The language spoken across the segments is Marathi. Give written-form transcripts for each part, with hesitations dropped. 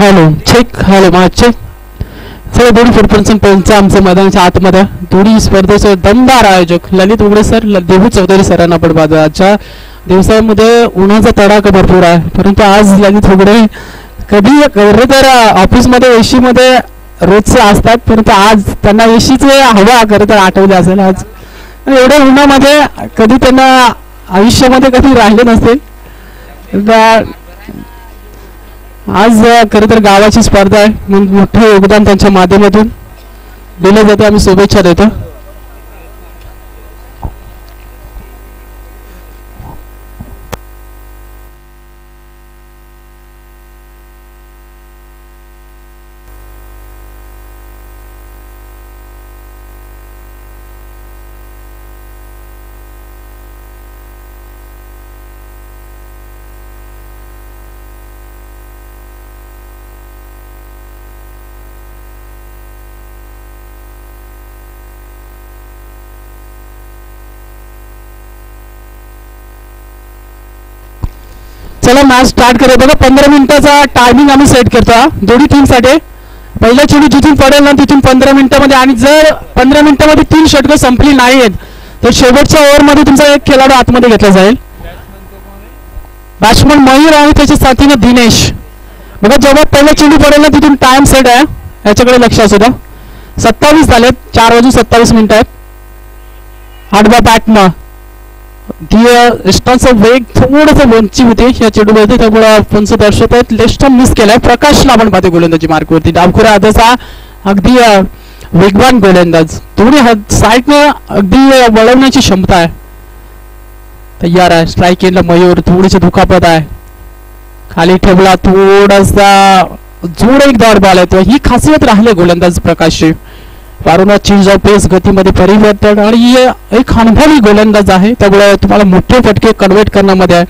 हॅलो चेक हॅलो मा चेक सर दोन्ही फुटबॉलचं पंच आमचं मैदानाच्या आतमध्ये दोन्ही स्पर्धेचे दमदार आयोजक ललित उघडे सर देहू चौधरी सरांना पण पाहतो. आजच्या दिवसामध्ये उन्हाचा तडाखा भरपूर आहे परंतु आज ललित उघडे कधी खरं तर ऑफिसमध्ये एसी मध्ये रोजचे असतात परंतु आज त्यांना एसीचे हवा खरं तर आठवली असेल. आज एवढ्या उन्हामध्ये कधी त्यांना आयुष्यामध्ये कधी राहिले नसते. आज खरं तर गावाची स्पर्धा आहे म्हणून मोठं योगदान त्यांच्या माध्यमातून दिलं जाते. आम्ही शुभेच्छा देतो. चला मॅच स्टार्ट करूया. बघा 15 मिनिटाचा टायमिंग आम्ही सेट करतो दोन्ही टीमसाठी. पहिला चेंडू जिथून पडेल ना तिथून 15 मिनिटांमध्ये आणि जर 15 मिनिटांमध्ये 3 षटकं संपली नाहीत तर शेवटच्या ओव्हरमध्ये तुमचा एक खेळाडू आतमध्ये घेतला जाईल. बॅट्समन मयूर आणि त्याच्या साथीने दिनेश. बघा जेव्हा पहिला चेंडू पडेल ना तिथून टाइम सेट आहे याच्याकडे लक्ष असू द्या. 27 झालेत 4:27 आहेत. आडवा बॅटनं रिस्टॉनचा वेग थोडंसं वंची होते या चेंडूवरती त्यामुळे पंच दर्शक आहेत. लेस्टर मिस केलाय. प्रकाशला आपण पाहतो गोलंदाजी मार्कवरती. डावखुऱ्या हाताचा अगदी वेगवान गोलंदाज दोन्ही साईडनं अगदी वळवण्याची क्षमता आहे. तयार आहे. स्ट्राईक एंडला मयूर थोडीशी दुखापत आहे. खाली ठेवला थोडासा जोड एक दॉट बॉल आहे. ही खासियत राहिली गोलंदाज प्रकाशची. वारंवार चेंज ऑफ पेस गतीमध्ये परिवर्तन आणि एक अनुभवी गोलंदाज आहे त्यामुळे तुम्हाला मोठे फटके कन्वर्ट करण्यामध्ये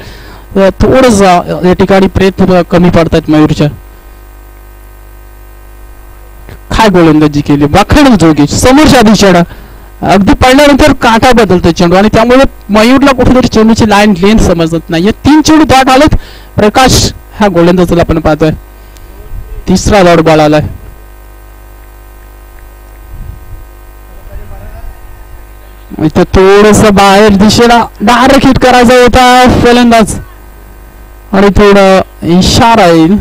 थोडस या ठिकाणी प्रयत्न कमी पडतात मयूरच्या. काय गोलंदाजी केली वाखाण जोगी समोरच्या दिशेला अगदी पडल्यानंतर काटा बदलतो चेंडू आणि त्यामुळे मयूरला कुठेतरी चेंडूची लाईन लेंथ समजत नाही. 3 चेंडू दॉट आलेत. प्रकाश ह्या गोलंदाजाला आपण पाहतोय. तिसरा दॉट बॉल आलाय. इथं थोडस बाहेर दिशेला डायरेक्ट हिट करायचा होता फलंदाज आणि थोडं इशारा येईल.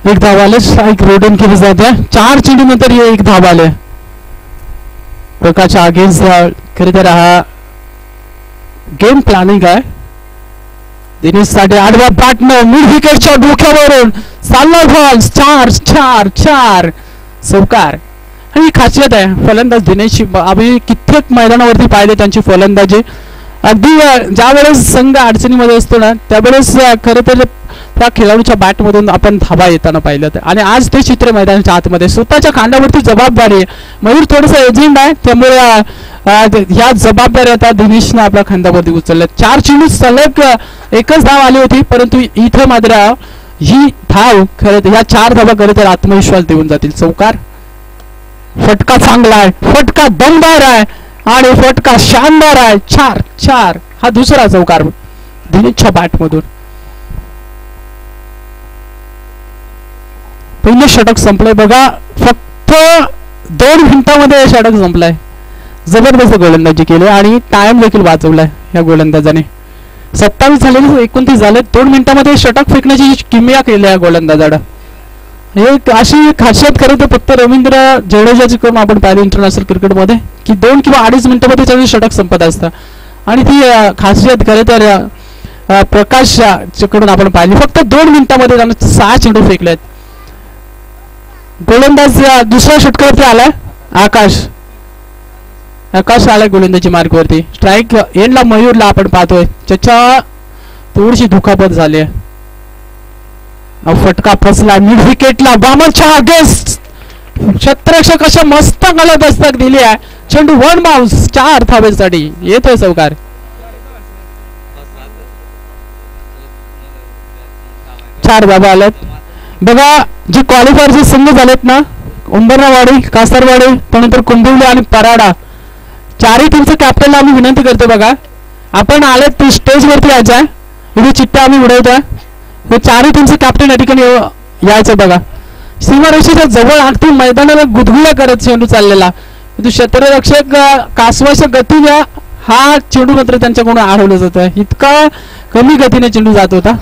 एक धाव आले. स्ट्राईक रोडन केली जाते. 4 चेंडू नंतर एक धाव आले. प्रकाशच्या अगेन्स्ट खरे तर हा गेम प्लॅनिंग आहे. दिनेश साठी आडवा बॅटनं मिड विकेटच्या डोक्यावरून चालला बॉल 4 चौकार. ही खासियत आहे फलंदाज दिनेशची. आम्ही कित्येक मैदानावरती पाहिले त्यांची फलंदाजी. अगदी ज्या वेळेस संघ अडचणीमध्ये असतो ना त्यावेळेस खरं तर त्या खेळाडूच्या बॅटमधून आपण धावा येताना पाहिलं आणि आज ते चित्र मैदानाच्या आतमध्ये स्वतःच्या खांद्यावरती जबाबदारी आहे. मयूर थोडंसं एजंट आहे त्यामुळे ह्या जबाबदारी आता दिनेशने आपल्या खांद्यावरती उचलल्या. 4 चेंडू सलग एकच धाव आली होती परंतु इथं मात्र ही धाव खरं तर ह्या 4 धावा खरं तर आत्मविश्वास देऊन जातील. चौकार. फटका चांगला आहे. फटका दमदार आहे आणि फटका शानदार आहे. 4 हा दुसरा चौकार दिनेशच्या बॅटमधून. पहिले षटक संपलंय. बघा फक्त 2 मिनिटांमध्ये हे षटक संपलंय. जबरदस्त गोलंदाजी केली आणि टाइम देखील वाचवलाय या गोलंदाजाने. 27 झालेले 29 झाले. 2 मिनिटांमध्ये षटक फेकण्याची किमया केली या गोलंदाजाने. एक अशी खासियत खरं तर फक्त रवींद्र जडेजाची करून आपण पाहिलं इंटरनॅशनल क्रिकेटमध्ये की 2 किंवा 2.5 मिनिटांमध्ये त्याचे षटक संपत असतं आणि ती खासियत खरं तर प्रकाशकडून आपण पाहिली. फक्त 2 मिनिटांमध्ये त्याने 6 चेंडू फेकलेत. गोलंदाज दुसऱ्या षटकावरती आलाय. आकाश आलाय गोलंदाजी मार्कवरती. स्ट्राईक एंडला मयूरला आपण पाहतोय त्याच्या थोडीशी दुखापत झाली आहे. फटका फसला मिड विकेटला. बामरच्या अगेन्स्ट क्षेत्ररक्षक अशा मस्त गलत दस्तक दिली आहे. चेंडू 1 बाउन्स 4 धावेसाठी येतोय चौकार. 4 धावा आल्यात. बघा जे क्वालिफायरचे संघ झालेत ना, उंबरवाडी, कासारवाडी, त्यानंतर कुंभिवली आणि पराडा, चारही टीमचं कॅप्टनला आम्ही विनंती करतो बघा आपण आले ते स्टेजवरती यायचं, इथे चिठ्ठ्या आम्ही उडवतोय, हे चारही टीमचं कॅप्टन या ठिकाणी यायचं बघा. सीमारेषेच्या जवळ अगदी मैदानाला गुदगुल्या करत चेंडू चाललेला, तो क्षेत्ररक्षक कासवाच्या गतीने हा चेंडू मात्र त्यांच्याकडून हरवला जात आहे, इतका कमी गतीने चेंडू जात होता.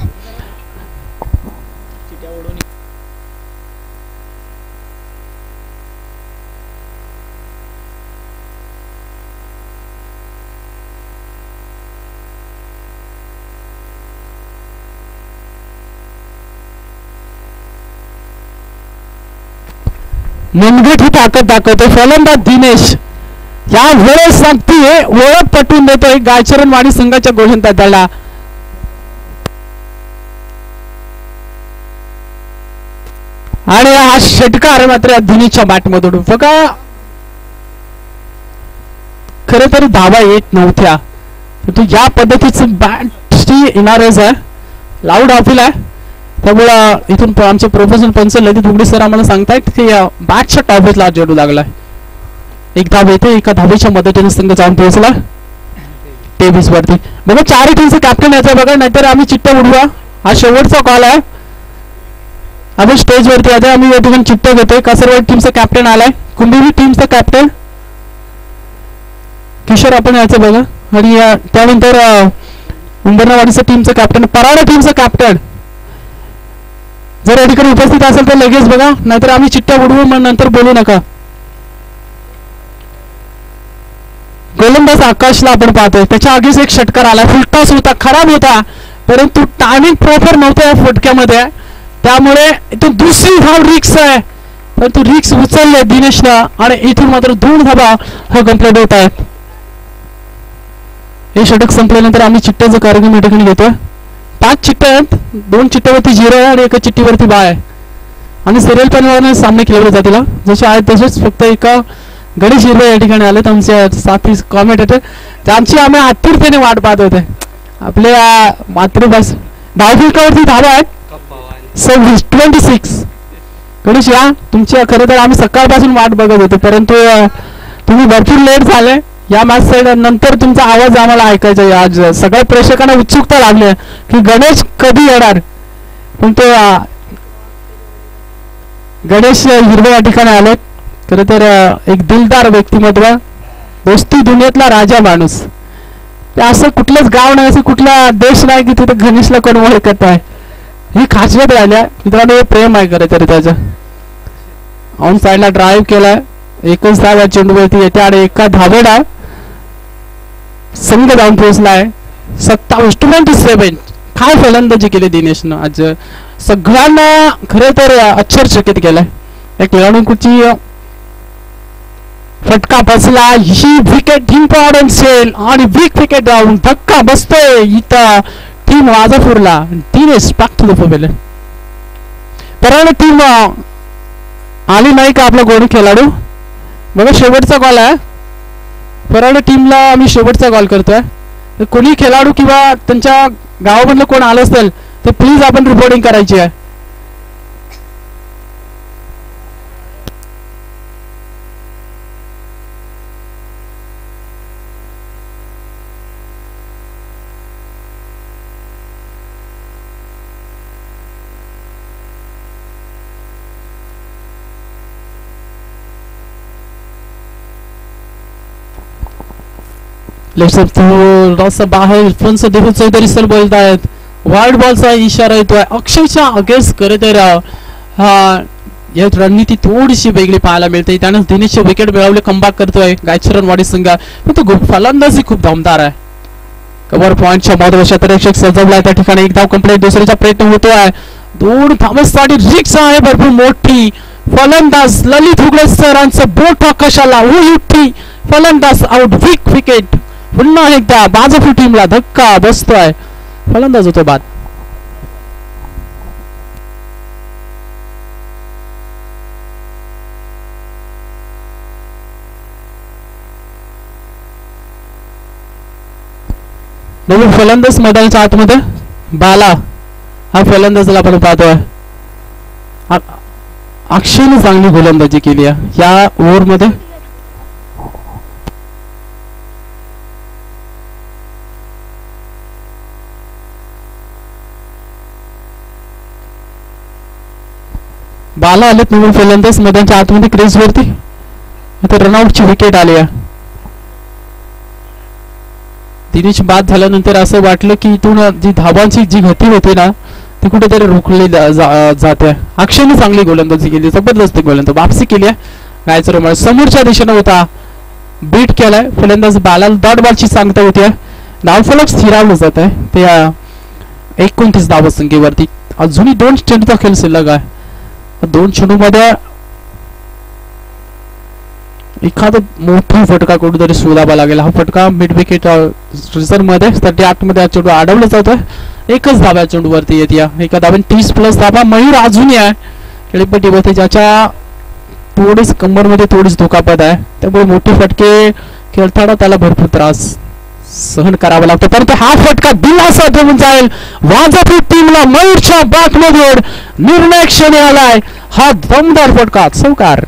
मनगट ही ताकद दाखवतो फलंदाज दिनेश, या वेळेस सांगते ओळख पटवून देतोय गायचरणवाडी संघाच्या गोलंदाजाला. आणि हा षटकार मात्र दिनेशच्या बॅटमधून बघा, खरं तर धावा येत नव्हत्या, तो या पद्धतीचं बॅटची येणारच आहे, लाऊड अपील आहे. त्यामुळं इथून आमचे प्रोफेशनल पंच ललित उगडी सर आम्हाला सांगतायत की बॅटच्या टॉपेतला चेंडू लागलाय. एक धाव येते, एका धावेच्या मदतीने संघ जाऊन पोहोचला टेबल्स वरती. बघा चारही टीमचं कॅप्टन यायचं बघा, नाहीतर आम्ही चिठ्ठ्या उडवा. हा शेवटचा कॉल आहे, आपण स्टेज वरती यायचं, आम्ही या ठिकाणी चिठ्ठ्या घेतोय. कासरवाडी टीमचा कॅप्टन आलाय, कुंभिवली टीमचा कॅप्टन किशोर आपण यायचं बघा, आणि त्यानंतर उंबरवाडीचा टीमचं कॅप्टन, पराडा टीमचं कॅप्टन जर या ठिकाणी उपस्थित असेल तर लगेच बघा, नाहीतर आम्ही चिठ्ठ्या उडवू मग नंतर बोलू नका. गोलंदाज आकाशला आपण पाहतोय, त्याच्या आगीच एक षटकार आला, फुलटॉस होता, खराब होता, परंतु टायमिंग प्रॉपर नव्हतं या फटक्यामध्ये, त्यामुळे तो दुसरी धाव रिक्स आहे, परंतु रिक्स उचलले दिनेशला आणि इथून मात्र 2 धावा हा कंप्लीट होत आहेत. हे षटक संपल्यानंतर आम्ही चिठ्ठ्याचा कार्यक्रम या ठिकाणी घेतोय. 5 चिठ्ठ्या आहेत, 2 चिठ्ठ्यावरती 0 आहे आणि एका चिठ्ठीवरती बाय आहे, आणि सिरियल पॅनलवर सामने खेळले जातील जसे आहेत तसेच. फक्त एका गणेश हिरवे या ठिकाणी आलेत आमच्या साथी कॉमेंटेटर, त्यांची आम्ही आतुरतेने वाट पाहत होते. आपल्या मातृभाषा धावफलकावरती धावा आहेत 26. गणेश या तुमची खरं तर आम्ही सकाळपासून वाट बघत होतो, परंतु तुम्ही भरपूर लेट झाले. या मॅच नंतर तुमचा आवाज आम्हाला ऐकायचा आहे. आज सगळ्या प्रेक्षकांना उत्सुकता लागली की गणेश कधी येणार, पण तो गणेश हिरवे या ठिकाणी आले. खरं तर एक दिलदार व्यक्तिमत्व, दोस्ती दुनियेतला राजा माणूस, असं कुठलंच गाव नाही, असं कुठला देश नाही की तिथे गणेशला कोण ओळखत आहे. ही खासियत राहिल्या मित्रांनो, हे प्रेम आहे खरं तरी. त्याचं ऑन साइडला ड्राईव्ह केलाय, एकच धाव या चेंडूवरती येते आणि एका धावेला संघ जाऊन पोहोचलाय 27-27. काय फलंदाजी केली दिनेशनं आज, सगळ्यांना खरं तर आश्चर्यचकित केलंय. एक खेळाडूची फटका बसला, ही विकेट इम्पॉर्टंट सेल आणि बिग विकेट जाऊन धक्का बसतोय इथं टीम वाजापूरला. Dinesh back to the pavilion. परत टीम आली नाही का आपला गोडी खेळाडू, बघा शेवटचा कॉल आहे. परत टीमला आम्ही शेवटचा कॉल करतोय, कोणी खेळाडू किंवा त्यांच्या गावामधलं कोण आलं असेल तर प्लीज आपण रिपोर्टिंग करायची आहे. थोडासा बाहेर फोनचा देहू चौधरी सर बोलतायत, वाईड बॉलचा इशारा येतोय अक्षयच्या अगेन्स्ट. खरं तर या रणनीती थोडीशी वेगळी पाहायला मिळते. त्यानं दिनेशचे विकेट मिळवले, कमबॅक करतोय गायचरणवाडी संघ, पण तो फलंदाजी खूप दमदार आहे. कव्हर पॉइंटच्या महत्वाच्या प्रेक्षक सजवलाय त्या ठिकाणी. एक धाव कंप्लीट, दुसऱ्याचा प्रयत्न होतोय, 2 धावांसाठी रिक्स आहे भरपूर मोठी. फलंदाज ललित उगळे सरांचं बोट आकाशाला उठी, फलंदाज आउट, बिग विकेट. पुन्हा एकदा बाजूच्या टीमला धक्का बसतोय, फलंदाज होतो बाद. नवीन फलंदाज मैदानाच्या आतमध्ये बाला हा फलंदाजला आपण पाहतोय. अक्षयने चांगली गोलंदाजी केली आहे या ओव्हरमध्ये. बाला आलेत निवडून फलंदाज मैदानाच्या आतमध्ये क्रीज वरती. इथे रनआउटची विकेट आली आहे. दिनेश बाद झाल्यानंतर असं वाटलं की इथून जी धावांची जी गती होती ना ती कुठेतरी रोखली जाते. अक्षयने चांगली गोलंदाजी केली, जबरदस्त गोलंदाजी वापसी केली आहे. गायचरमाळ समोरच्या दिशेने होता, बीट केलाय फलंदाज बालाला डॉट बॉलची सांगता होती. धावफलक स्थिरावलं जात आहे ते 29 धावसंख्येवरती. अजूनही 2 चेंडूचा खेळ शिल्लक आहे. 2 चेंडूमध्ये एखादा मोठा फटका कुठेतरी शोधावा लागेल. हा फटका मिड विकेट रिझर्व मध्ये 38 मध्ये चेंडू अडवला जातोय. एकच धाब्या चेंडूवरती येते. एका धाब्याने 30+ धाबा. मयूर अजूनही आहे खेळपट्टीवरती, ज्याच्या थोडीच कंबरमध्ये थोडीच दुखापत आहे, त्यामुळे मोठे फटके खेळताना त्याला भरपूर त्रास सहन करावा लागतो. परंतु हा फटका दिलासा देऊन जाईल वाजपेयी टीमला. मयूरच्या बॅटमध्ये निर्णायक क्षणी आलाय हा दमदार फटका. चौकार.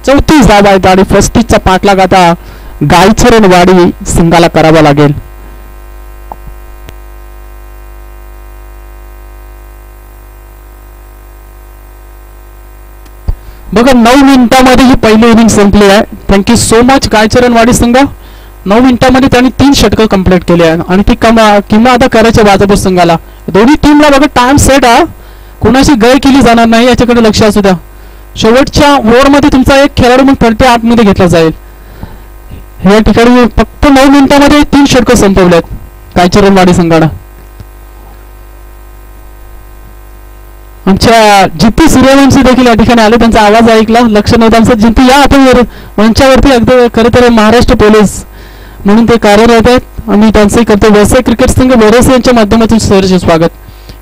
34 धावा आहेत आणि 35चा पाठलाग आता गायचरणवाडी संघाला करावा लागेल. बघा 9 मिनिटांमध्ये ही पहिली इनिंग संपली आहे. थँक्यू सो मच गायचरणवाडी संघ. 9 मिनिटांमध्ये त्यांनी 3 षटकं कंप्लीट केली आहे आणि ती किंवा आता करायचे वाजपेयी संघाला. दोन्ही टीमला बघा टाइम सेट आहे, कोणाची गय केली जाणार नाही याच्याकडे लक्ष असू द्या. शेवटच्या ओव्हरमध्ये तुमचा एक खेळाडू मग 38 मध्ये घेतला जाईल. या ठिकाणी फक्त 9 मिनिटांमध्ये 3 षटकं संपवल्यात गायचरणवाडी संघानं. आमच्या जिंती सूर्यवंशी देखील या ठिकाणी आले, त्यांचा आवाज ऐकला, लक्ष नव्हतं आमचं. जिंती या आपण मंचावरती अगदी खरं तर महाराष्ट्र पोलीस म्हणून ते कार्यरत आहेत. आम्ही त्यांचे करतो व्यवसाय क्रिकेट संघ वेरसे यांच्या माध्यमातून सहर्ष स्वागत.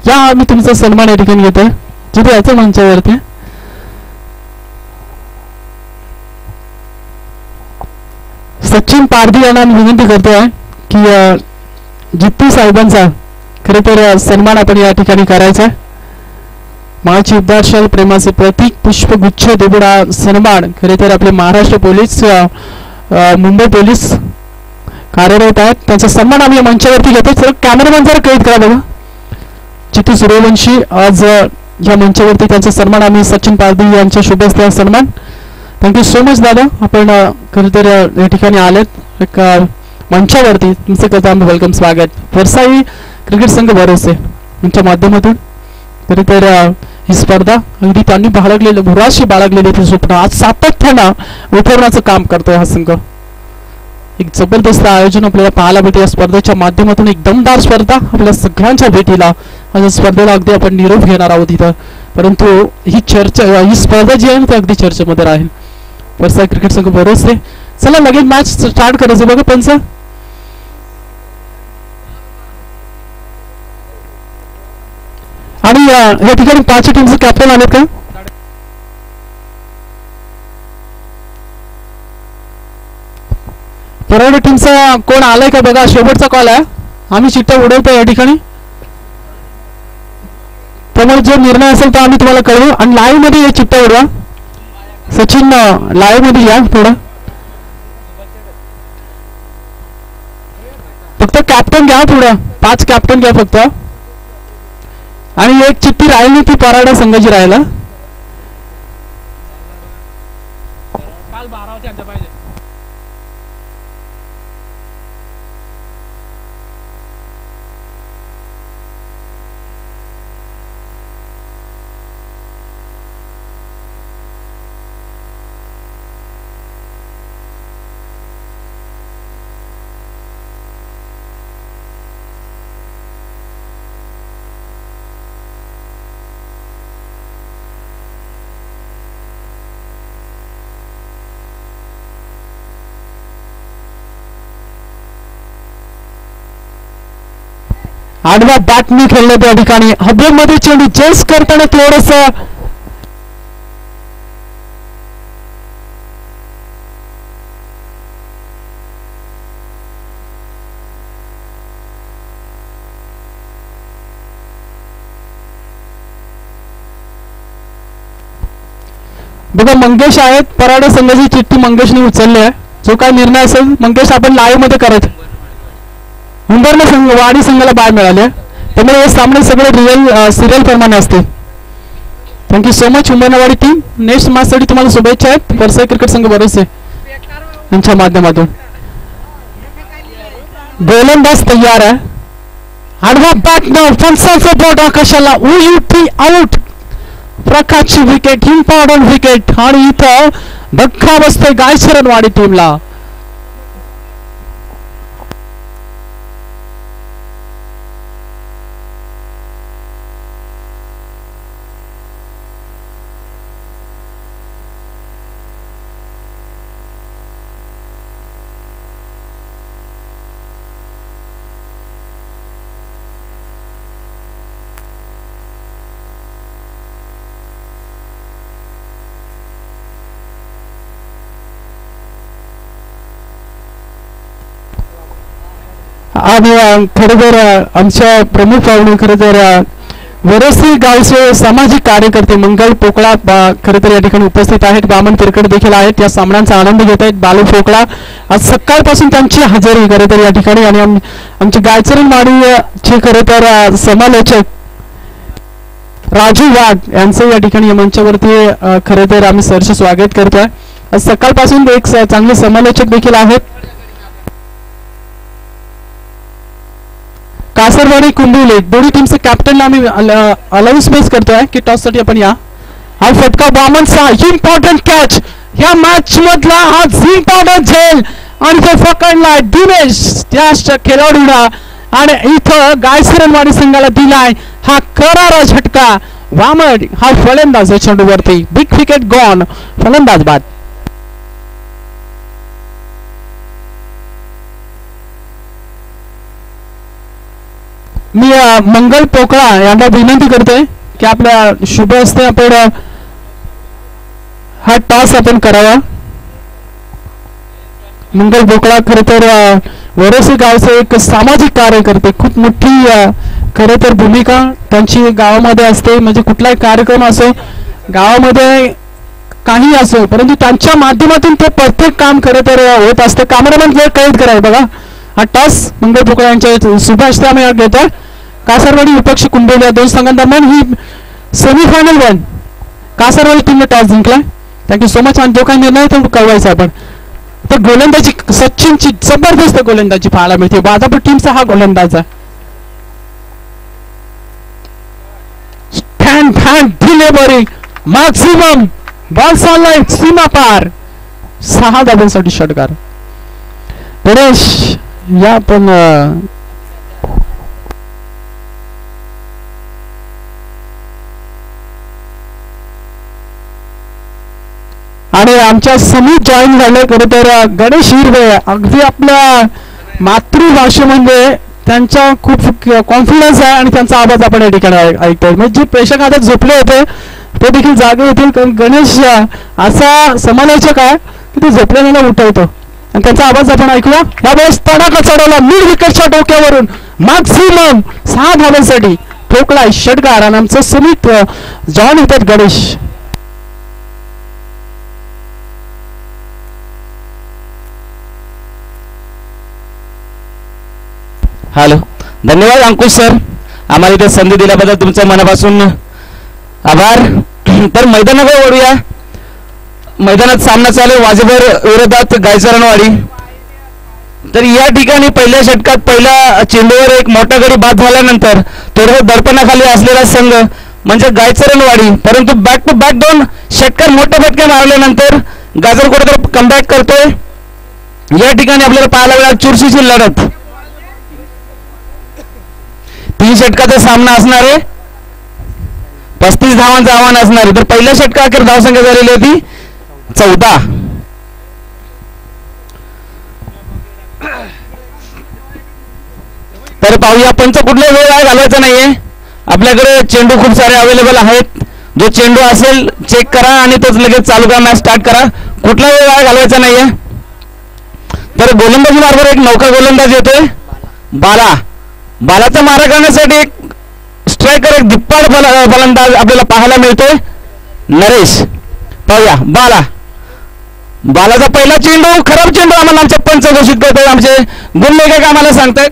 या आम्ही तुमचा सन्मान या ठिकाणी घेतोय जिथे याचं मंचावरती. सचिन पारधी यांना विनंती करतोय की जित्ती साहेबांचा खरे तर सन्मान आपण या ठिकाणी करायचा. माची उद्दारशाल प्रेमाचे प्रतीक पुष्पगुच्छ देऊन सन्मान खरे तर आपले महाराष्ट्र पोलीस मुंबई पोलीस कार्यरत आहेत, त्यांचा सन्मान आम्ही या मंचावरती घेतो. सर कॅमेरामॅन जरा कैद करा बघा. जितू सूर्यवंशी आज या मंचावरती त्यांचा सन्मान आम्ही सचिन पारधी यांच्या शुभ हस्ते सन्मान. थँक्यू सो मच दादा, आपण खरं तर या ठिकाणी आलेत एक मंचावरती. तुमचं करतो आम्ही वेलकम स्वागत. वरसाई क्रिकेट संघ भरोसे यांच्या माध्यमातून खरं तर ही स्पर्धा अगदी त्यांनी बाळगलेली भुराशी बाळगलेली ती स्वप्न आज सातत्यानं उतरण्याचं काम करतोय हा संघ. एक जबरदस्त आयोजन आपल्याला पाहायला भेटते या स्पर्धेच्या माध्यमातून. एक दमदार स्पर्धा आपल्या सगळ्यांच्या भेटीला. या स्पर्धेला अगदी आपण निरोप घेणार आहोत इथं, परंतु ही चर्चा ही स्पर्धा जी आहे ना ती अगदी चर्चेमध्ये राहील. वरसाई क्रिकेट संघ भरोसे. चला लगेच मॅच स्टार्ट करायचं बघा पंच. आणि या ठिकाणी 5 टीमचे कॅप्टन आलेत का? परवड टीमचा कोण आलाय का बघा. शेवटचा कॉल आहे, आम्ही चिठ्ठ्या उडवतो या ठिकाणी. त्यामुळे जो निर्णय असेल तो आम्ही तुम्हाला कळवू. आणि लाईव्ह मध्ये या चिठ्ठ्या उडवा. सचिन लाईव्ह मध्ये या थोडं. फक्त कॅप्टन घ्या थोडं, 5 कॅप्टन घ्या फक्त. आणि एक चिठ्ठी राहिली ती पराडा संघाची राहिला. काल 12 होते आता पाहिजे. आडवा बॅटनी खेळलं त्या ठिकाणी. हवेमध्ये चेंडू चेस करताना थोडस बघा मंगेश आहेत, पराडे संघाची चिठ्ठी मंगेशने उचलली आहे. जो काय निर्णय असेल मंगेश आपण लाईव्ह मध्ये करत. उंबरणे संघ वाडी संघाला बाय मिळाले, त्यामुळे हे सामने सगळे रिअल सिरियल प्रमाणे असते. Thank you so much Umbranwadi team. Next match साठी तुम्हाला शुभेच्छा आहेत. परसाई क्रिकेट संघ भरोसे यांच्या माध्यमातून. गोलंदाज तयार आहे. आडवा बॅट न फणसाचा बोट आकाशाला. UUT out. प्रकाशची विकेट, इम्पॉर्टंट विकेट. आणि इथं धक्का बसतोय गायसरणवाडी टीमला. आणि खरं तर आमच्या प्रमुख पाहुणे खरं तर वरसी गावचे सामाजिक कार्यकर्ते मंगल पोकळा खरं तर या ठिकाणी उपस्थित आहेत. वामन तिरकड देखील आहेत. या सामन्यांचा आनंद घेत आहेत. बालू पोकळा आज सकाळपासून त्यांची हजेरी खरं तर या ठिकाणी. आणि आमचे गायचरणवाडीचे खरं तर समालोचक राजू वाघ यांचं या ठिकाणी या मंचावरती खरं तर आम्ही सहर्ष स्वागत करतोय. आज सकाळपासून एक चांगले समालोचक देखील आहेत. कासरवाडी कुंभिवली दोन्ही टीमचे कॅप्टनला आम्ही अनाउन्समेंट करतोय की टॉस साठी आपण या. हा फटका वामनचा इम्पॉर्टंट कॅच या मॅच मधला हा इम्पॉर्टंट झेल आणि तो पकडला दिनेश त्या खेळाडूला. आणि इथं गायसरणवाडी संघाला दिलाय हा करारा झटका. वामन हा फलंदाज चेंडूवरती. Big wicket gone. फलंदाज बाद. मी मंगल पोकळा यांना विनंती करतोय की आपल्या शुभ हस्ते आपण हा टॉस आपण करावा. मंगल पोकळा खरं तर वरोसी गावचे एक सामाजिक कार्यकर्ते. खूप मोठी खरं तर भूमिका त्यांची गावामध्ये असते. म्हणजे कुठलाही कार्यक्रम असो, गावामध्ये काही असो, परंतु त्यांच्या माध्यमातून ते प्रत्येक काम खरं तर होत असतं. कॅमेरामॅन कैद करायला बघा. हा टॉस मंगल पोकळा यांच्या शुभ हस्ते आम्ही घेतोय. कासरवाडी विपक्ष कुंभिवली या दोन संघांदरम्यान ही सेमीफायनल वन. कासरवाडी टीमने टॉस जिंकलाय. Thank you so much. आणि जो काही निर्णय तो कळवायचा आपण. तर गोलंदाजी सचिनची जबरदस्त गोलंदाजी पाहायला मिळते. बादापूर टीमचा हा गोलंदाज आहे. Stand fan delivery maximum ball चाललाय सीमा पार. 6 धावांसाठी षटकार. गणेश या पण आणि आमच्या समित जॉईन झाले खरं तर गणेश हिरवे. अगदी आपल्या मातृभाषेमध्ये त्यांचा खूप कॉन्फिडन्स आहे आणि त्यांचा आवाज आपण या ठिकाणी ऐकतोय. म्हणजे जे प्रेक्षक आता झोपले होते ते देखील जागे होतील. कारण गणेश असा समालोचक आहे की ते झोपलेल्याला उठवतो. आणि त्यांचा आवाज आपण ऐकूया. यावेळेस तडाखा चढवला मिड विकेटच्या डोक्यावरून मॅक्सिमम 6 धावांसाठी ठोकलाय षटकार. आणि आमचं समित जॉईन होतात गणेश. हॅलो, धन्यवाद अंकुश सर, आम्हाला इथे संधी दिल्याबद्दल तुमचं मनापासून आभार. तर मैदानाकडे वळूया. मैदानात सामना चालू वाजेभर विरोधात गायसरणवाडी. तर या ठिकाणी पहिल्या षटकात पहिल्या चेंडूवर एक मोठा गडी बाद झाल्यानंतर थोडं दडपणाखाली असलेला संघ म्हणजे गायसरणवाडी, परंतु बॅक टू बॅक 2 षटकार मोठ्या फटक्या मारल्यानंतर गाजर कुठेतरी कमबॅक करतोय. या ठिकाणी आपल्याला पाहायला मिळाला चुरशीची लढत. 3 षटकाचा सामना असणार आहे. 35 धावांचं आव्हान असणार आहे. तर पहिल्या षटका अखेर धावसंख्या झालेली होती 14. तर पाहूया. पंच कुठला वेळ आहे घालवायचा नाहीये. आपल्याकडे चेंडू खूप सारे अवेलेबल आहेत. जो चेंडू असेल चेक करा आणि तोच लगेच चालू करा. मॅच स्टार्ट करा. कुठला वेळ आहे घालवायचा नाहीये. तर गोलंदाजी मार्गावर एक नौका गोलंदाज येतोय बाला. बालाचा मारा करण्यासाठी एक स्ट्रायकर, एक धिप्पाड फलंदाज आपल्याला पाहायला मिळतोय नरेश. पाहूया बालाचा पहिला चेंडू, खराब चेंडू आम्हाला आमच्या पंच घोषित करतात. आमचे गुणलेखक आम्हाला सांगतायत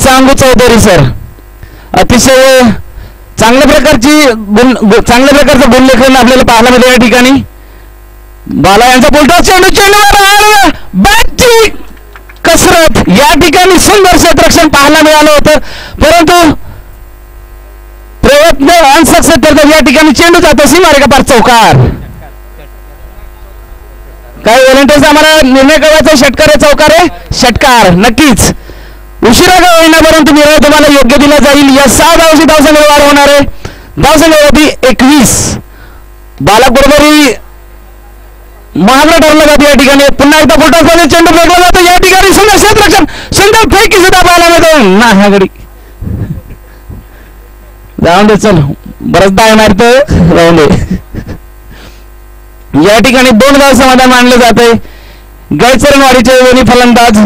सांगू चौधरी सर. अतिशय चांगल्या प्रकारचं गुणलेखन आपल्याला पाहायला मिळतं या ठिकाणी. बाला यांचा पुलटा चेंडू, बॅटची कसरत, या ठिकाणी सुंदर क्षेत्ररक्षण पाहायला मिळालं होतं, परंतु प्रयत्न अनसक्सेस करतात. या ठिकाणी चेंडू जातो सीमारेखा पार, चौकार. काही व्हॉलंटियर्स आम्हाला निर्णय करायचा, षटकार आहे चौकार आहे, षटकार नक्कीच. उशिरा का होईना परंतु निर्णय तुम्हाला योग्य दिला जाईल. या 6 धावांची धावसंख्या वाढ होणार आहे. धावसंख्या होती 21. बालक बरोबरी महागडा ठरला जातो या ठिकाणी. पुन्हा एकदा फुटबॉल चेंडू फेकला जातो या ठिकाणी. सुंदर क्षेत्ररक्षण, सुंदर फेकी सुद्धा पाहायला मिळतो ना ह्या घडी. जाऊन दे, चल बरंचदा येणार तर राहून दे. या ठिकाणी 2 धाव समाधान मानलं जात आहे. गैचरणवाडीचे दोन्ही फलंदाज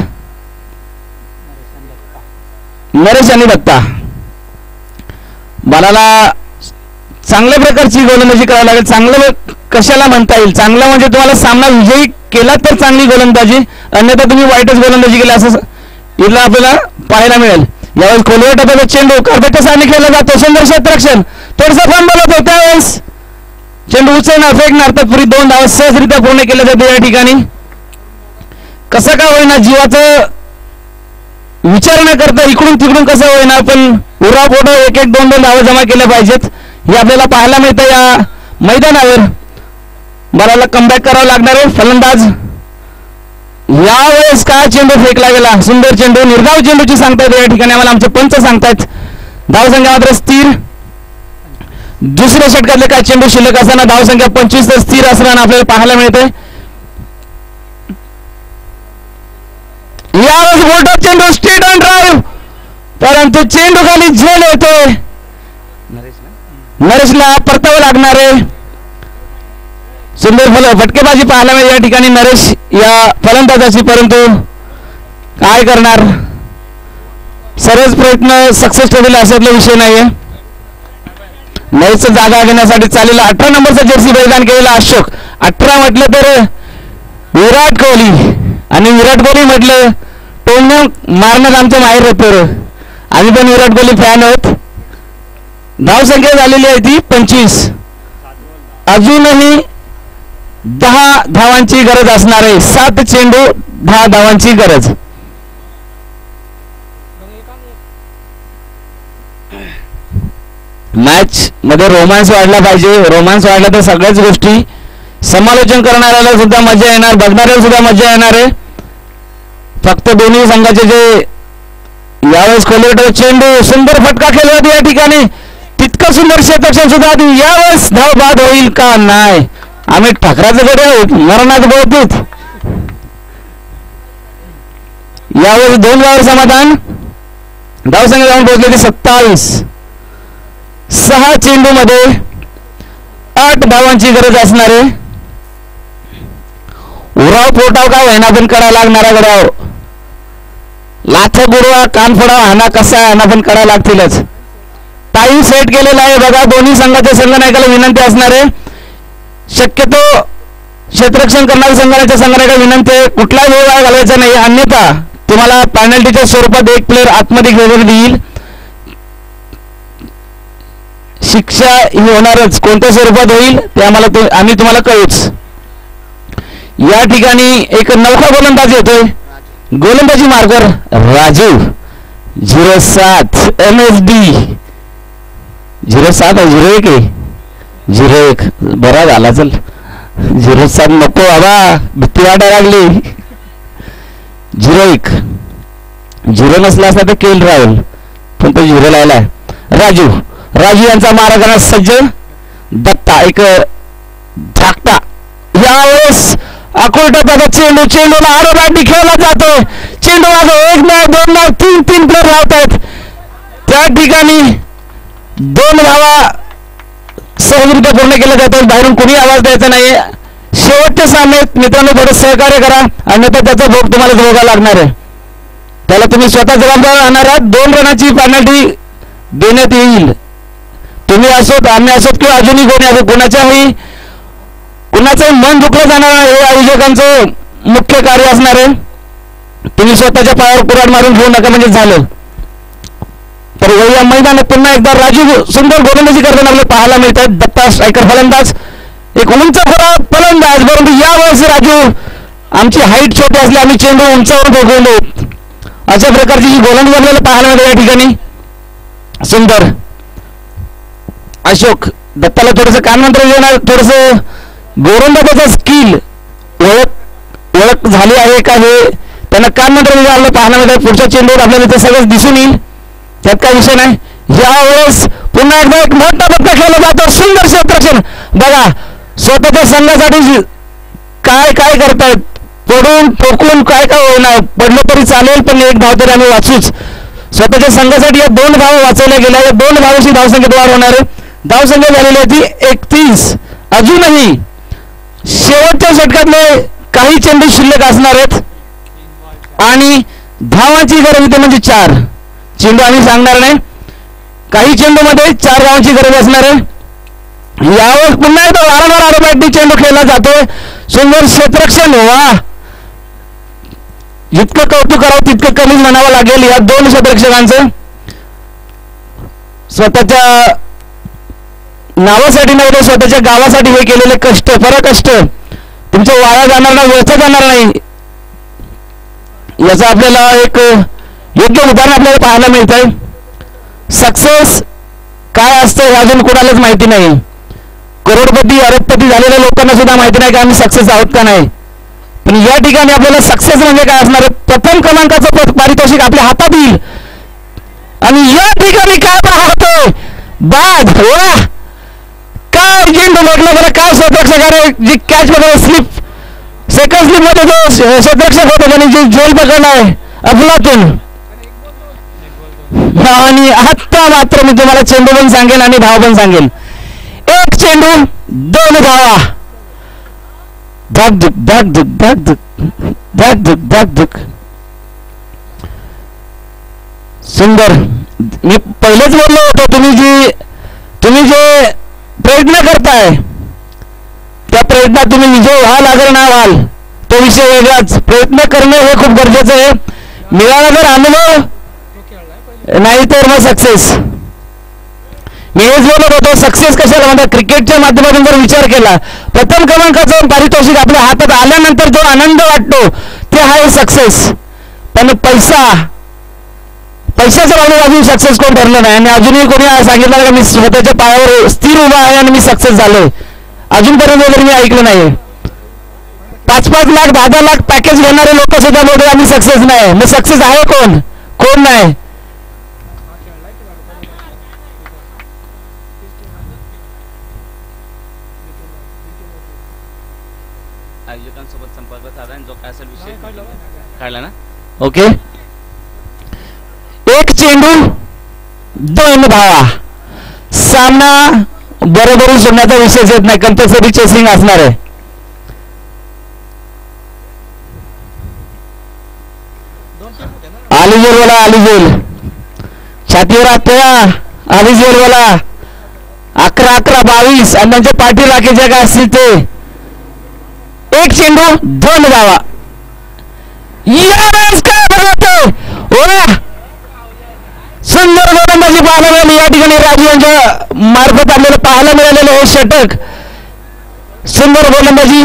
नरेश आणि दत्ता. बालाला चांगल्या प्रकारची गोलंदाजी करावी लागेल. चांगलं कशाला म्हणता येईल, चांगलं म्हणजे तुम्हाला सामना विजयी केला तर चांगली गोलंदाजी, अन्यथा तुम्ही वाईटच गोलंदाजी केली असं इथलं आपल्याला पाहायला मिळेल. यावेळेस खोलवर टप्प्याचा चेंडू कार्पेटच्या सामने खेळला जातो. सुंदर क्षेत्ररक्षण, थोडंसं फंबल होतं, त्यावेळेस चेंडू उचलणार फेकणार तत्पूर्वी 2 धावा सहजरित्या पूर्ण केल्या जाते या ठिकाणी. कसं का होईना, जीवाचं विचार न करता इकडून तिकडून कसं होईना पण उरा पोटो 1-1, 2-2 धावा जमा केल्या पाहिजेत. हे आपल्याला पाहायला मिळतं या मैदानावर. बालाला कमबॅक करावं लागणार आहे. फलंदाज यावेळेस काय चेंडू फेकला गेला, सुंदर चेंडू, निर्धाव चेंडूची सांगतायत या ठिकाणी आम्हाला आमचे पंच सांगतायत. धावसंख्या मात्र स्थिर. दुसऱ्या षटकातले काय चेंडू शिल्लक असताना धावसंख्या 25 तर स्थिर असताना आपल्याला पाहायला मिळते. यावेळेस मोठा चेंडू स्ट्रेट ऑन ड्राईव्ह, परंतु चेंडू खाली झेल येतोय. नरेशला परतावं लागणार आहे. सुंदर फटकेबाजी पाहायला मिळेल या ठिकाणी नरेश या फलंदाजाची, परंतु काय करणार, सर्वच प्रयत्न सक्सेस ठरले अशातला विषय नाहीये. नरेशचा जागा घेण्यासाठी चालेला 18 नंबरचा जर्सी परिधान केलेला अशोक. 18 म्हटलं तर विराट कोहली, आणि विराट कोहली म्हटलं टोमणं मारण्यात आमचं माहेर होतं. आम्ही पण विराट कोहली फॅन आहोत. धावसंख्या झालेली आहे ती 25. अजूनही 10 धावांची गरज असणार आहे. 7 चेंडू 10 धावांची गरज. मॅच मध्ये रोमांस वाढला पाहिजे. रोमांस वाढला तर सगळ्याच गोष्टी समालोचन करणाऱ्याला सुद्धा मजा येणार, बघणाऱ्याला सुद्धा मजा येणार आहे. फक्त दोन्ही संघाचे जे यावेळेस खोलीवर चेंडू, सुंदर फटका खेळला या ठिकाणी, तितकं सुंदर क्षेत्ररक्षण सुद्धा. यावेळेस धाव बाद होईल का नाही, आम्ही ठाकराचे गडे आहोत, मरणात बोलतोत. यावेळेस 2 धावांवर समाधान. धावसंख्या जाऊन पोहोचले 27. 6 चेंडू मध्ये 8 धावांची गरज असणार आहे. उराव पोटाव का व्हायना पण करायला लागणारा गडाव, लाथ गुडवा कान फोडावा हाना कसा हाना पण करायला लागतीलच. टाईम सेट केलेला आहे बघा. दोन्ही संघाच्या संघनायकाला विनंती असणार आहे, शक्यतो क्षेत्ररक्षण करणाऱ्या संघनायकाला विनंती आहे, कुठलाही वेळ घालवायचा नाही, अन्यथा तुम्हाला पेनल्टीच्या स्वरूपात एक प्लेअर आतमध्ये घेऊन देईल. शिक्षा ही होणारच, कोणत्या स्वरूपात होईल ते आम्ही तुम्हाला कळूच. या ठिकाणी एक नौका गोलंदाजी होतोय. गोलंदाजी मार्कर राजीव 07 MSD 07 01 01 बरा झाला. चल 07 नको बाबा, भीती वाटायला लागली. 01 0 नसला असता तर केल राहुल, पण तो 0 लावलाय. राजू यांचा मारा करण्यास सज्ज. दत्ता एक धाकटा. यावेळेस अकोलटा चेंडूला आरोबाटी खेळला जातोय. चेंडू मागं 1 धाव 2 धाव 3 प्लेअर राहतात. त्या ठिकाणी 2 धावा सहजरित्या पूर्ण केल्या जातात. बाहेरून कोणी आवाज द्यायचा नाहीये. शेवटच्या सामन्यात मित्रांनो थोडं सहकार्य करा, अन्यथा त्याचा भोग तुम्हाला भोगावा लागणार आहे. त्याला तुम्ही स्वतः जबाबदार राहणार आहात. 2 रनाची पेनल्टी देण्यात येईल. तुम्ही असोत, आम्ही असोत किंवा अजूनही कोणी असो, कुणाचंही मन दुखलं जाणार हे आयोजकांचं मुख्य कार्य असणार आहे. तुम्ही स्वतःच्या पायावर कुऱ्हाड मारून घेऊ नका म्हणजे झालं. तर या मैदानात पुन्हा एकदा राजू सुंदर गोलंदाजी करताना आपल्याला पाहायला मिळतात. दत्ता स्ट्रायकर फलंदाज, एक उंच फलंदाज, परंतु यावेळेस राजू आमची हाईट छोटी असली आम्ही चेंडू उंचावर पोहोचवलो, अशा प्रकारची जी गोलंदाजी आपल्याला पाहायला मिळते या ठिकाणी. सुंदर अशोक दत्ताला थोडंसं कानमंत्र देणार, थोडंसं गोलंदाजाचं स्किल ओळख झाली आहे का हे त्यांना कानमंत्र आपल्याला पाहायला मिळतं. पुढच्या चेंडूवर आपल्याला ते सगळं दिसून येईल, त्यात काय विषय नाही. यावेळेस पुन्हा एकदा एक मोठा फटका खेळला जातो. सुंदर क्षेत्ररक्षण बघा, स्वतःच्या संघासाठी काय काय करतायत, पडून ठोकून काय काय होणार, पडलं तरी चालेल पण एक धाव तरी आम्ही वाचूच. स्वतःच्या संघासाठी या 2 धावा वाचवल्या गेल्या. या 2 धावांची धावसंख्येत वाढ होणार आहे. धावसंख्या झालेली होती 31. अजूनही शेवटच्या षटकातले काही चेंडू शिल्लक असणार आहेत आणि धावांची गरज इथे म्हणजे 4 चेंडू आम्ही सांगणार नाही. काही चेंडू मध्ये 4 धावांची गरज असणार आहे. यावर पुन्हा एकदा वारंवार ऑटोमॅटिक चेंडू खेळला जातोय. सुंदर क्षेत्ररक्षण, वा, जितकं कौतुक करावं तितकं कमीच म्हणावं लागेल या 2 क्षेत्ररक्षकांचं. स्वतःच्या नावासाठी नाही तर स्वतःच्या गावासाठी हे केलेले कष्ट, कष्ट तुमचं वाया जाणार नाही, व्यर्थ जाणार नाही. याचं आपल्याला एक योग्य उदाहरण आपल्याला पाहायला मिळत आहे. सक्सेस काय असतं हे अजून कोणालाच माहिती नाही. करोडपती अरबपती झालेल्या लोकांना सुद्धा माहिती नाही की आम्ही सक्सेस आहोत का नाही. पण या ठिकाणी आपल्याला सक्सेस म्हणजे काय असणार आहे, प्रथम क्रमांकाचं पारितोषिक आपल्या हातात येईल. आणि या ठिकाणी काय पाहतोय, बाद, वा, काय चेंडू लागला बरं, काय क्षेत्ररक्षकाने जी कॅच मध्ये स्लिप सेकंड स्लिप मध्ये जो क्षेत्ररक्षक होतो त्याने जी झोल पकडलाय अफलातून. आणि आत्ता मात्र मी तुम्हाला चेंडू पण सांगेन आणि धाव पण सांगेन. 1 चेंडू 2 धावा. धाकधुक धाकधुक धाकधुक धाकधुक धाकधुक. सुंदर, मी पहिलेच बोललो होतो तुम्ही जे प्रयत्न करताय त्या प्रयत्नात तुम्ही विजय व्हाल अगर ना व्हाल तो विषय वेगळाच. प्रयत्न करणे हे खूप गरजेचं आहे. मिळाला जर अनुभव नाही तर मग सक्सेस. मी हेच बोलत होतो, सक्सेस कशाला म्हणतात, क्रिकेटच्या माध्यमातून जर विचार केला, प्रथम क्रमांकाचं पारितोषिक आपल्या हातात आल्यानंतर जो आनंद वाटतो ते आहे सक्सेस. पण पैशाच्या बाबतीत अजून सक्सेस कोण ठरलं नाही. आणि अजूनही कोणी सांगितलं का मी स्वतःच्या पायावर स्थिर उभा आहे आणि मी सक्सेस झालोय, अजूनपर्यंत तरी मी ऐकलं नाही. 5-5 लाख 10-10 लाख पॅकेज घेणारे लोक सुद्धा बोलतो आम्ही सक्सेस नाही. मग सक्सेस आहे कोण नाही. आयोजकांसोबत संपर्क साधा जो काय असेल विषय काढला ना. ओके, 1 चेंडू 2 धावा. सामना बरोबरी सोडण्याचा विषयच येत नाही, कंपल्सरी चेसिंग असणार आहे. आलिजेल छातीवर हात आलिजेलवाला 11-11-22 आणि त्यांच्या पाठी राखीच्या काय असतील ते. 1 चेंडू 2 धावा. सुंदर गोलंदाजी पाहायला मिळाली या ठिकाणी. राजू यांच्या मार्फत आपल्याला पाहायला मिळालेलं हे षटक. सुंदर गोलंदाजी.